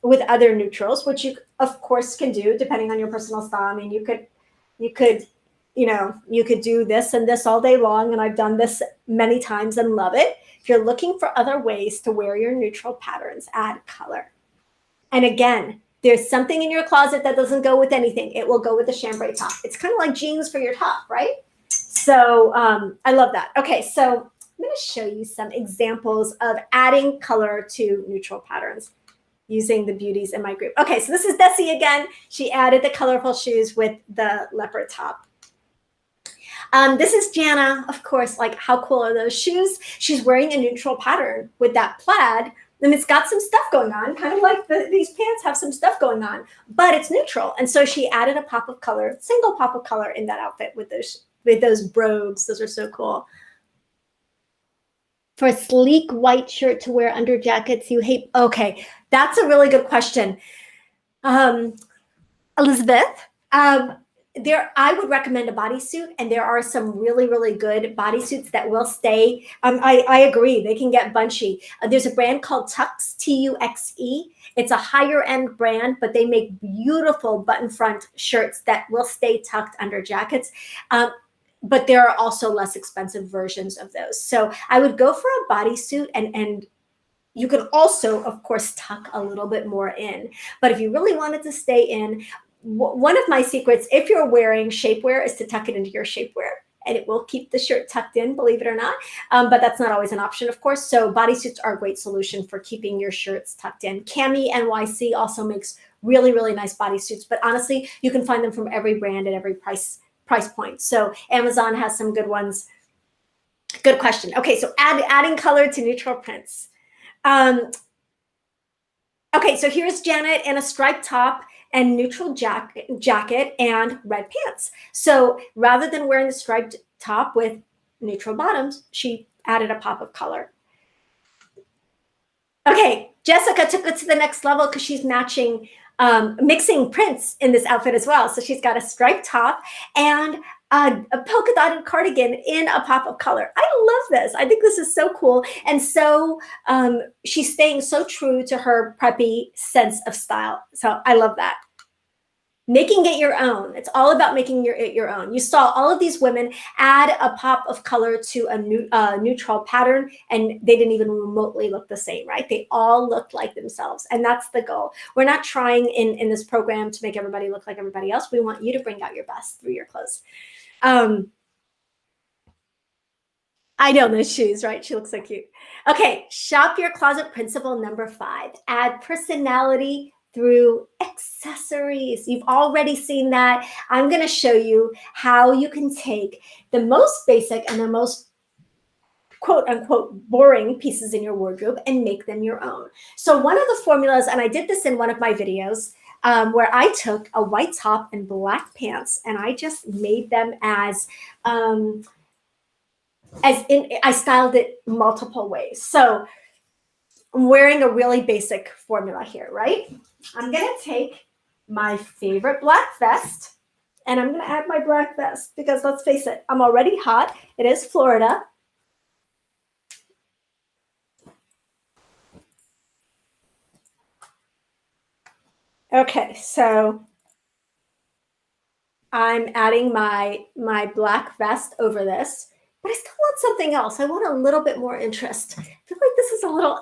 with other neutrals, which you of course can do depending on your personal style. I mean, you could, you could do this and this all day long, and I've done this many times and love it. If you're looking for other ways to wear your neutral patterns, add color. And again, there's something in your closet that doesn't go with anything. It will go with the chambray top. It's kind of like jeans for your top, right? So I love that. Okay, so I'm going to show you some examples of adding color to neutral patterns using the beauties in my group. Okay, so this is Desi again. She added the colorful shoes with the leopard top. This is Jana, of course. Like, how cool are those shoes? She's wearing a neutral pattern with that plaid, and it's got some stuff going on, kind of like these pants have some stuff going on, but it's neutral. And so she added a pop of color, single pop of color in that outfit with those brogues. Those are so cool. For a sleek white shirt to wear under jackets you hate. Okay, that's a really good question. Elizabeth, I would recommend a bodysuit, and there are some really, really good bodysuits that will stay. I agree, they can get bunchy. There's a brand called Tux, T-U-X-E. It's a higher end brand, but they make beautiful button front shirts that will stay tucked under jackets. But there are also less expensive versions of those. So I would go for a bodysuit, and you can also, of course, tuck a little bit more in. But if you really wanted to stay in, one of my secrets, if you're wearing shapewear, is to tuck it into your shapewear, and it will keep the shirt tucked in, believe it or not. But that's not always an option, of course. So bodysuits are a great solution for keeping your shirts tucked in. Cami NYC also makes really, really nice bodysuits, but honestly, you can find them from every brand at every price point. So Amazon has some good ones. Good question. Okay, so adding color to neutral prints. Okay, so here's Janet in a striped top and neutral jacket and red pants. So rather than wearing the striped top with neutral bottoms, she added a pop of color. Okay, Jessica took it to the next level because she's mixing prints in this outfit as well. So she's got a striped top and a polka dotted cardigan in a pop of color. I love this. I think this is so cool. And so she's staying so true to her preppy sense of style. So I love that. Making it your own. It's all about making it your own. You saw all of these women add a pop of color to a neutral pattern, and they didn't even remotely look the same, right? They all looked like themselves, and that's the goal. We're not trying in this program to make everybody look like everybody else. We want you to bring out your best through your clothes. I know those shoes, right? She looks so cute. Okay, shop your closet principle number 5. Add personality through accessories. You've already seen that. I'm going to show you how you can take the most basic and the most quote unquote boring pieces in your wardrobe and make them your own. So one of the formulas, and I did this in one of my videos, where I took a white top and black pants and I just made them I styled it multiple ways. So I'm wearing a really basic formula here, right? I'm going to take my favorite black vest, and I'm going to add my black vest because let's face it, I'm already hot. It is Florida. Okay, so I'm adding my black vest over this, but I still want something else. I want a little bit more interest. I feel like this is a little,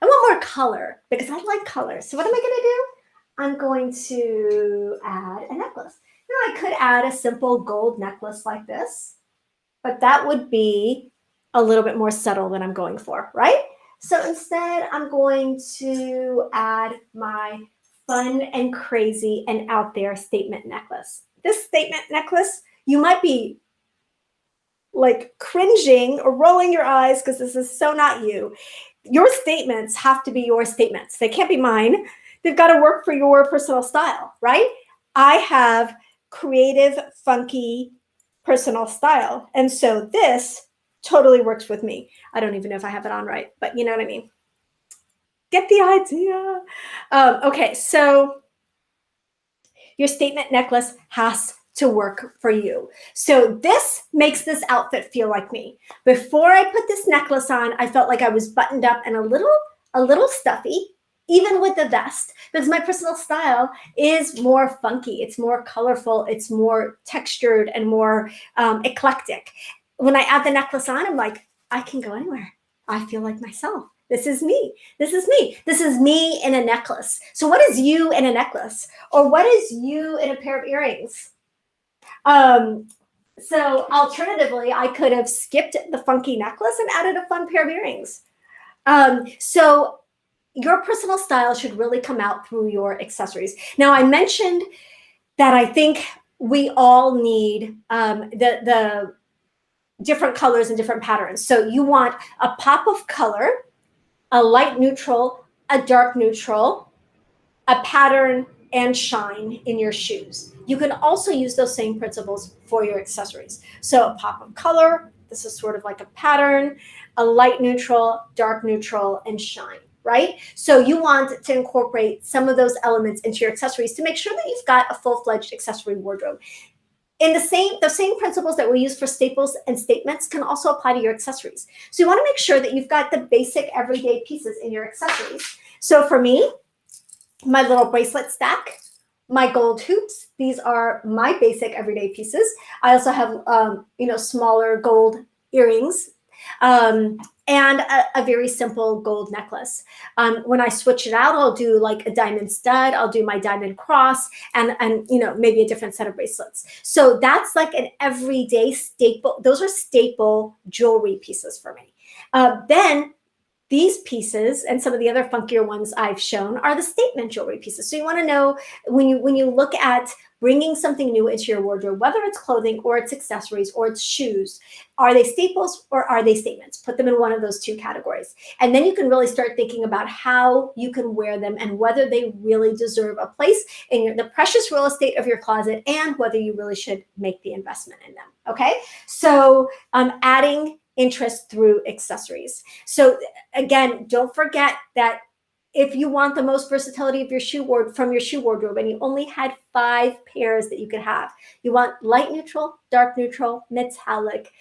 I want more color because I like color. So what am I going to do? I'm going to add a necklace. Now I could add a simple gold necklace like this, but that would be a little bit more subtle than I'm going for, right? So instead, I'm going to add my fun and crazy and out there statement necklace. This statement necklace, you might be like cringing or rolling your eyes because this is so not you. Your statements have to be your statements. They can't be mine. They've got to work for your personal style, right? I have creative, funky personal style. And so this totally works with me. I don't even know if I have it on right, but you know what I mean. Get the idea. Okay, so your statement necklace has to work for you. So this makes this outfit feel like me. Before I put this necklace on, I felt like I was buttoned up and a little stuffy, even with the vest, because my personal style is more funky. It's more colorful. It's more textured and more eclectic. When I add the necklace on, I'm like, I can go anywhere. I feel like myself. This is me. This is me. This is me in a necklace. So what is you in a necklace? Or what is you in a pair of earrings? So alternatively, I could have skipped the funky necklace and added a fun pair of earrings. So your personal style should really come out through your accessories. Now, I mentioned that I think we all need the different colors and different patterns. So you want a pop of color, a light neutral, a dark neutral, a pattern, and shine in your shoes. You can also use those same principles for your accessories. So a pop of color, this is sort of like a pattern, a light neutral, dark neutral, and shine, right? So you want to incorporate some of those elements into your accessories to make sure that you've got a full-fledged accessory wardrobe. In the same principles that we use for staples and statements can also apply to your accessories. So you want to make sure that you've got the basic everyday pieces in your accessories. So for me, my little bracelet stack, my gold hoops, these are my basic everyday pieces. I also have, smaller gold earrings, and a very simple gold necklace. When I switch it out, I'll do like a diamond stud, I'll do my diamond cross, and maybe a different set of bracelets. So that's like an everyday staple. Those are staple jewelry pieces for me. Then these pieces and some of the other funkier ones I've shown are the statement jewelry pieces. So you want to know when you look at bringing something new into your wardrobe, whether it's clothing or it's accessories or it's shoes, are they staples or are they statements? Put them in one of those two categories. And then you can really start thinking about how you can wear them and whether they really deserve a place in the precious real estate of your closet and whether you really should make the investment in them. Okay. So adding interest through accessories. So again, don't forget that if you want the most versatility of your from your shoe wardrobe and you only had 5 pairs that you could have, you want light neutral, dark neutral, metallic,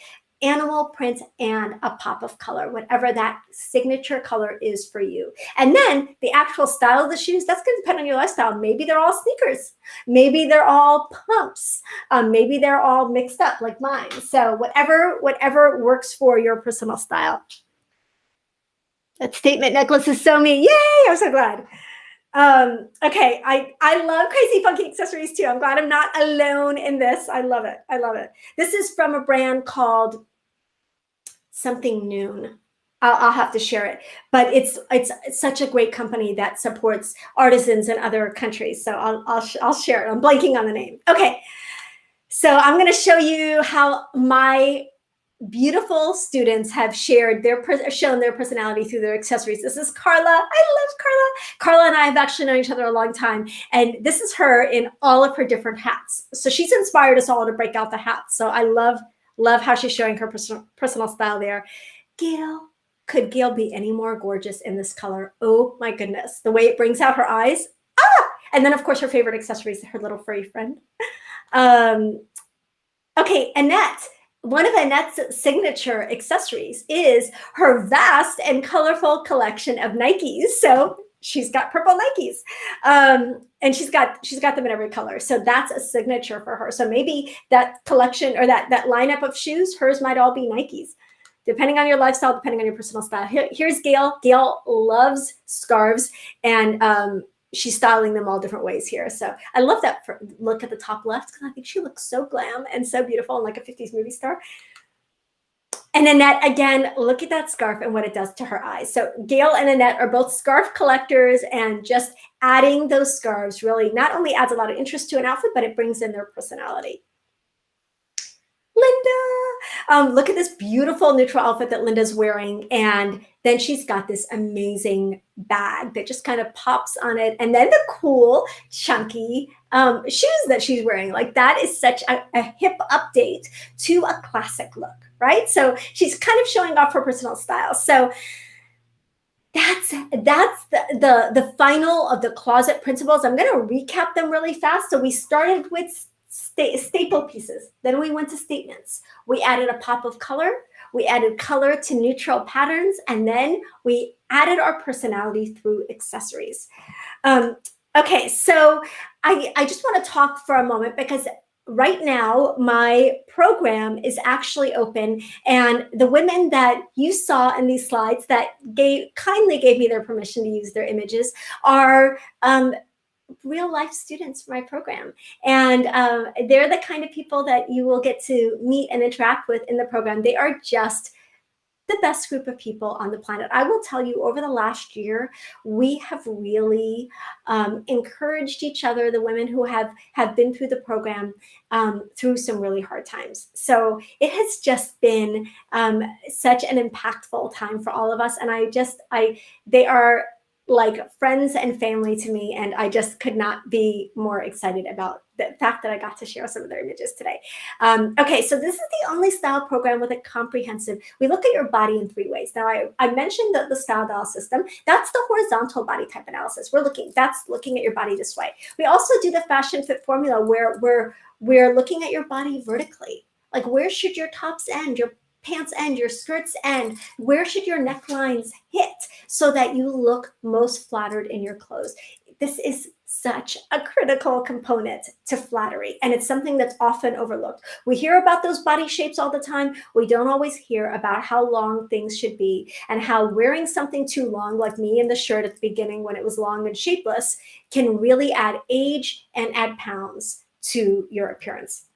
animal print, and a pop of color, whatever that signature color is for you. And then the actual style of the shoes, that's going to depend on your lifestyle. Maybe they're all sneakers. Maybe they're all pumps. Maybe they're all mixed up like mine. So whatever works for your personal style. That statement necklace is so me. Yay! I'm so glad. Okay, I love crazy funky accessories too. I'm glad I'm not alone in this. I love it. I love it. This is from a brand called something Noon. I'll have to share it, but it's such a great company that supports artisans in other countries. So I'll share it. I'm blanking on the name. Okay, so I'm going to show you how my beautiful students have shown their personality through their accessories. This is Carla. I love Carla. Carla and I have actually known each other a long time. And this is her in all of her different hats. So she's inspired us all to break out the hats. So I love how she's showing her personal style there. Could Gail be any more gorgeous in this color? Oh my goodness. The way it brings out her eyes. And then of course her favorite accessory is her little furry friend. Okay, Annette. One of Annette's signature accessories is her vast and colorful collection of Nikes. So she's got purple Nikes, and she's got them in every color. So that's a signature for her. So maybe that collection or that lineup of shoes, hers might all be Nikes, depending on your lifestyle, depending on your personal style. Here's Gail. Gail loves scarves, and she's styling them all different ways here. So I love that look at the top left because I think she looks so glam and so beautiful and like a 50s movie star. And Annette, again, look at that scarf and what it does to her eyes. So Gail and Annette are both scarf collectors, and just adding those scarves really not only adds a lot of interest to an outfit, but it brings in their personality. Linda, look at this beautiful neutral outfit that Linda's wearing. And then she's got this amazing bag that just kind of pops on it. And then the cool, chunky shoes that she's wearing. Like that is such a hip update to a classic look, right? So she's kind of showing off her personal style. So that's the final of the closet principles. I'm going to recap them really fast. So we started with staple pieces. Then we went to statements. We added a pop of color. We added color to neutral patterns. And then we added our personality through accessories. Okay, so I just want to talk for a moment because right now my program is actually open, and the women that you saw in these slides that kindly gave me their permission to use their images are real life students for my program. And they're the kind of people that you will get to meet and interact with in the program. They are just the best group of people on the planet. I will tell you, over the last year, we have really encouraged each other, the women who have been through the program, through some really hard times. So it has just been such an impactful time for all of us. And they are like friends and family to me. And I just could not be more excited about the fact that I got to share some of their images today. Okay, so this is the only style program with a comprehensive, we look at your body in 3 ways. Now, I mentioned the style dial system. That's the horizontal body type analysis. That's looking at your body this way. We also do the fashion fit formula where we're looking at your body vertically. Like, where should your tops end, your pants end, your skirts end? Where should your necklines hit so that you look most flattered in your clothes? This is such a critical component to flattery, and it's something that's often overlooked. We hear about those body shapes all the time. We don't always hear about how long things should be, and how wearing something too long, like me in the shirt at the beginning when it was long and shapeless, can really add age and add pounds to your appearance.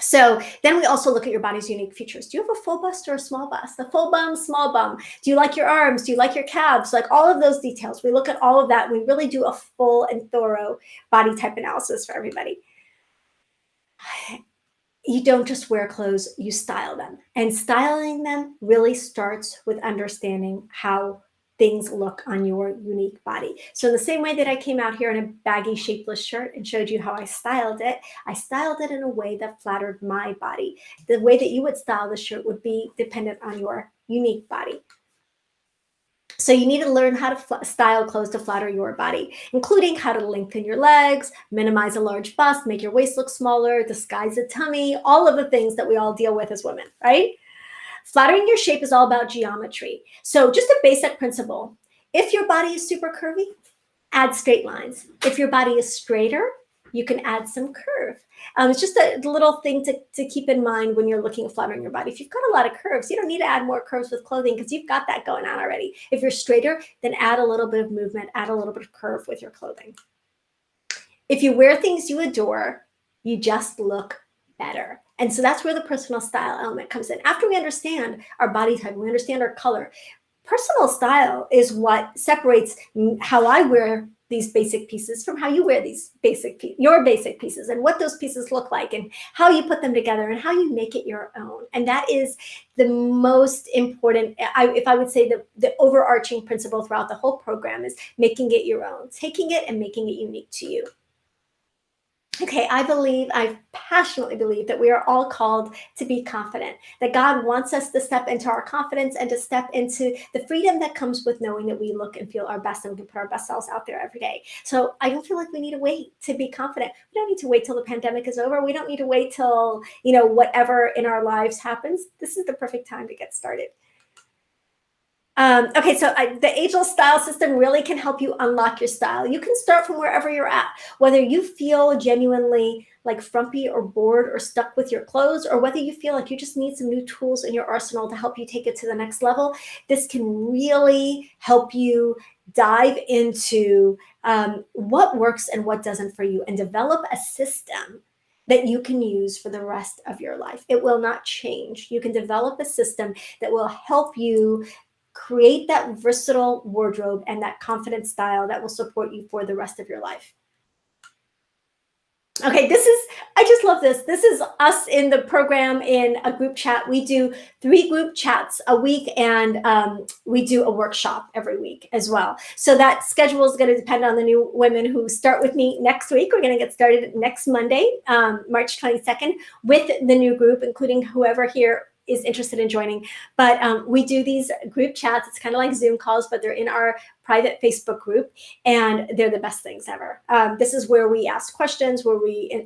So then we also look at your body's unique features. Do you have a full bust or a small bust? A full bum, small bum? Do you like your arms? Do you like your calves? Like, all of those details. We look at all of that. We really do a full and thorough body type analysis for everybody. You don't just wear clothes, you style them. And styling them really starts with understanding how things look on your unique body. So in the same way that I came out here in a baggy, shapeless shirt and showed you how I styled it in a way that flattered my body. The way that you would style the shirt would be dependent on your unique body. So you need to learn how to style clothes to flatter your body, including how to lengthen your legs, minimize a large bust, make your waist look smaller, disguise a tummy, all of the things that we all deal with as women, right? Flattering your shape is all about geometry. So just a basic principle. If your body is super curvy, add straight lines. If your body is straighter, you can add some curve. It's just a little thing to keep in mind when you're looking at flattering your body. If you've got a lot of curves, you don't need to add more curves with clothing because you've got that going on already. If you're straighter, then add a little bit of movement, add a little bit of curve with your clothing. If you wear things you adore, you just look better. And so that's where the personal style element comes in. After we understand our body type, we understand our color, personal style is what separates how I wear these basic pieces from how you wear your basic pieces, and what those pieces look like, and how you put them together, and how you make it your own. And that is the most important, if I would say the overarching principle throughout the whole program, is making it your own, taking it and making it unique to you. Okay, I passionately believe that we are all called to be confident, that God wants us to step into our confidence and to step into the freedom that comes with knowing that we look and feel our best and we can put our best selves out there every day. So I don't feel like we need to wait to be confident. We don't need to wait till the pandemic is over. We don't need to wait till, whatever in our lives happens. This is the perfect time to get started. Okay, so the ageless style system really can help you unlock your style. You can start from wherever you're at, whether you feel genuinely like frumpy or bored or stuck with your clothes, or whether you feel like you just need some new tools in your arsenal to help you take it to the next level. This can really help you dive into what works and what doesn't for you, and develop a system that you can use for the rest of your life. It will not change. You can develop a system that will help you create that versatile wardrobe and that confident style that will support you for the rest of your life. Okay, I just love this. This is us in the program in a group chat. We do 3 group chats a week, and we do a workshop every week as well. So that schedule is going to depend on the new women who start with me next week. We're going to get started next Monday, March 22nd, with the new group, including whoever here is interested in joining. But we do these group chats. It's kind of like Zoom calls, but they're in our private Facebook group, and they're the best things ever. This is where we ask questions, where we,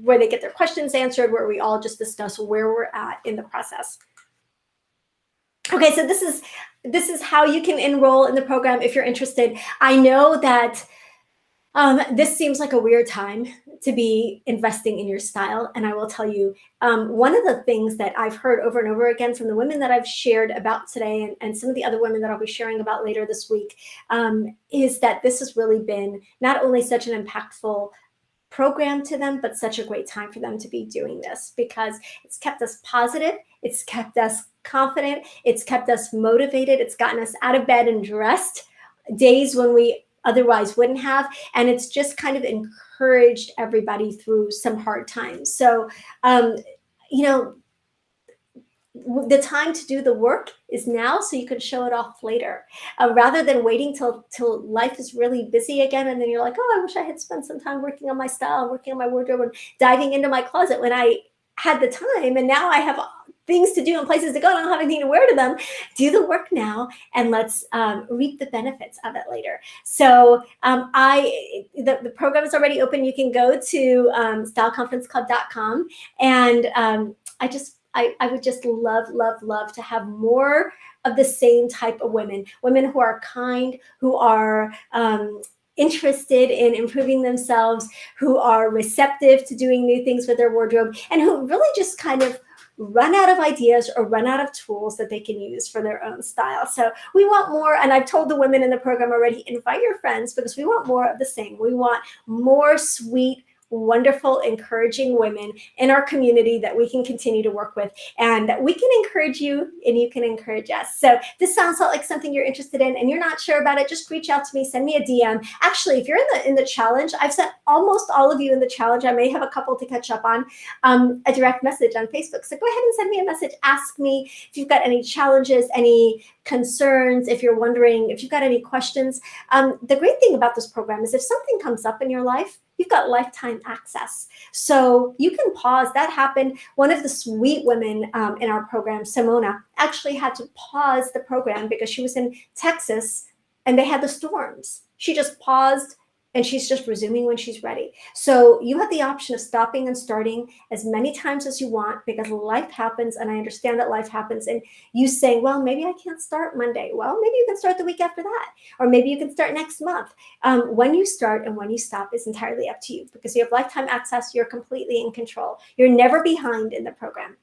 where they get their questions answered, where we all just discuss where we're at in the process. Okay, so this is how you can enroll in the program if you're interested. I know that this seems like a weird time to be investing in your style. And I will tell you, one of the things that I've heard over and over again from the women that I've shared about today, and some of the other women that I'll be sharing about later this week, is that this has really been not only such an impactful program to them, but such a great time for them to be doing this, because it's kept us positive, it's kept us confident, it's kept us motivated, it's gotten us out of bed and dressed days when we otherwise wouldn't have, and it's just kind of encouraged everybody through some hard times. So you know, the time to do the work is now, so you can show it off later, rather than waiting till life is really busy again, and then you're like, oh, I wish I had spent some time working on my style, working on my wardrobe, and diving into my closet when I had the time, and now I have things to do and places to go, and I don't have anything to wear to them. Do the work now, and let's reap the benefits of it later. So the program is already open. You can go to styleconferenceclub.com, and I would just love to have more of the same type of women who are kind, who are interested in improving themselves, who are receptive to doing new things with their wardrobe, and who really just kind of run out of ideas or run out of tools that they can use for their own style. So we want more, and I've told the women in the program already, invite your friends, because we want more of the same. We want more sweet, wonderful, encouraging women in our community that we can continue to work with, and that we can encourage you and you can encourage us. So this sounds like something you're interested in and you're not sure about it, just reach out to me, send me a DM. Actually, if you're in the challenge, I've sent almost all of you in the challenge, I may have a couple to catch up on, a direct message on Facebook. So go ahead and send me a message, ask me if you've got any challenges, any concerns, if you're wondering, if you've got any questions. The great thing about this program is if something comes up in your life, you've got lifetime access. So you can pause. That happened. One of the sweet women in our program, Simona, actually had to pause the program because she was in Texas and they had the storms. She just paused, and she's just resuming when she's ready. So you have the option of stopping and starting as many times as you want, because life happens, and I understand that life happens. And you saying, well, maybe I can't start Monday. Well, maybe you can start the week after that, or maybe you can start next month. When you start and when you stop is entirely up to you, because you have lifetime access. You're completely in control. You're never behind in the program.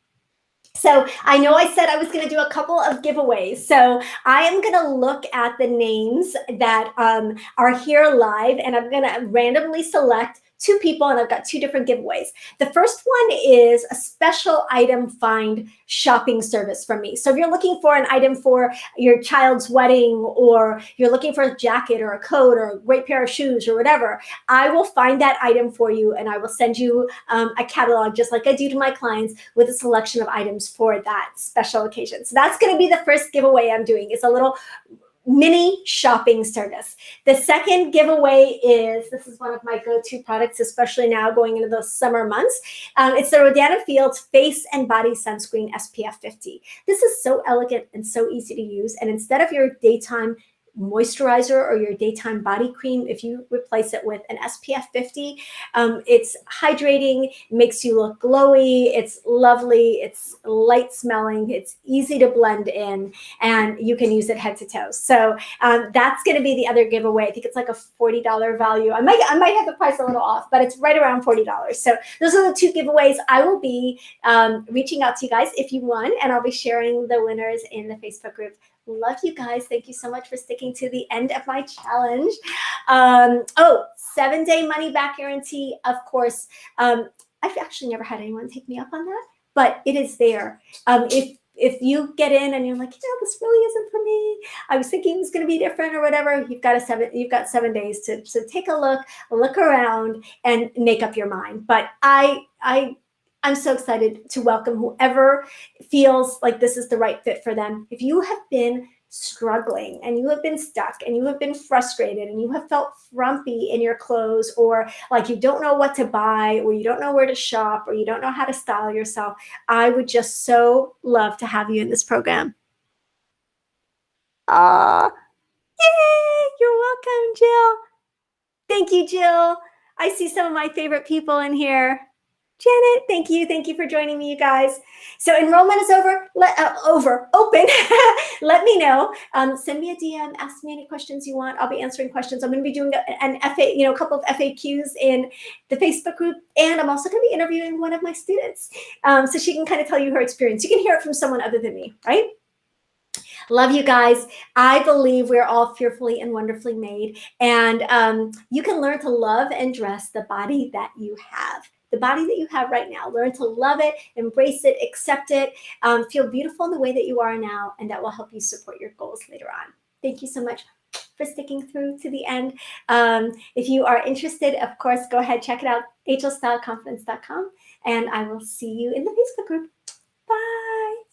So I know I said I was going to do a couple of giveaways. So I am going to look at the names that are here live, and I'm going to randomly select 2 people, and I've got 2 different giveaways. The first one is a special item find shopping service from me. So if you're looking for an item for your child's wedding, or you're looking for a jacket or a coat or a great pair of shoes or whatever, I will find that item for you, and I will send you a catalog, just like I do to my clients, with a selection of items for that special occasion. So that's going to be the first giveaway I'm doing. It's a little mini shopping service. The second giveaway is, this is one of my go-to products, especially now going into the summer months. It's the Rodana Fields Face and Body Sunscreen SPF 50. This is so elegant and so easy to use. And instead of your daytime moisturizer or your daytime body cream, if you replace it with an SPF 50, it's hydrating, makes you look glowy, it's lovely, it's light smelling, it's easy to blend in, and you can use it head to toe. So that's going to be the other giveaway. I think it's like a $40 value. I might have the price a little off, but it's right around $40. So those are the 2 giveaways. I will be reaching out to you guys if you won, and I'll be sharing the winners in the Facebook group. Love you guys. Thank you so much for sticking to the end of my challenge. 7-day money back guarantee. Of course, I've actually never had anyone take me up on that, but it is there. If you get in and you're like, this really isn't for me, I was thinking it was going to be different or whatever, you've got 7 days to take a look around and make up your mind. But I'm so excited to welcome whoever feels like this is the right fit for them. If you have been struggling and you have been stuck and you have been frustrated and you have felt frumpy in your clothes, or like you don't know what to buy, or you don't know where to shop, or you don't know how to style yourself, I would just so love to have you in this program. Yay! You're welcome, Jill. Thank you, Jill. I see some of my favorite people in here. Janet, thank you. Thank you for joining me, you guys. So enrollment is over. Open. Let me know. Send me a DM. Ask me any questions you want. I'll be answering questions. I'm going to be doing an a couple of FAQs in the Facebook group, and I'm also going to be interviewing one of my students, so she can kind of tell you her experience. You can hear it from someone other than me, right? Love you guys. I believe we're all fearfully and wonderfully made, and you can learn to love and dress the body that you have. The body that you have right now. Learn to love it, embrace it, accept it, feel beautiful in the way that you are now, and that will help you support your goals later on. Thank you so much for sticking through to the end. If you are interested, of course, go ahead, check it out, HLStyleConfidence.com, and I will see you in the Facebook group. Bye.